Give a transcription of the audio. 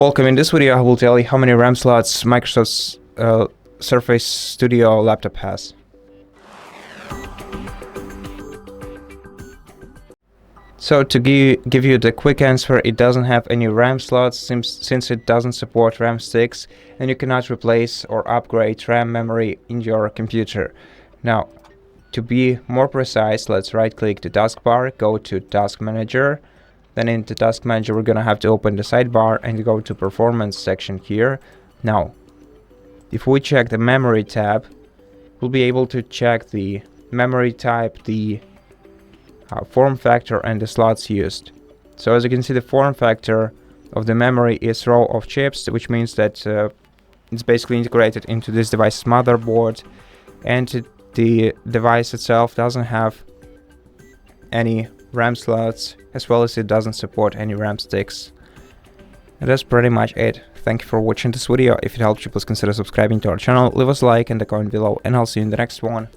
Welcome. In this video I will tell you how many RAM slots Microsoft's Surface Studio laptop has. So to give you the quick answer, it doesn't have any RAM slots since it doesn't support RAM sticks, and you cannot replace or upgrade RAM memory in your computer. Now, to be more precise, let's right click the taskbar, go to Task Manager. Then in the Task Manager we're gonna have to open the sidebar and go to Performance section here. Now, if we check the Memory tab, we'll be able to check the memory type, the form factor and the slots used. So as you can see, the form factor of the memory is row of chips, which means that it's basically integrated into this device's motherboard, and the device itself doesn't have any RAM slots, as well as it doesn't support any RAM sticks. And that's pretty much it. Thank you for watching this video. If it helped you, please consider subscribing to our channel, leave us a like and a comment below, and I'll see you in the next one.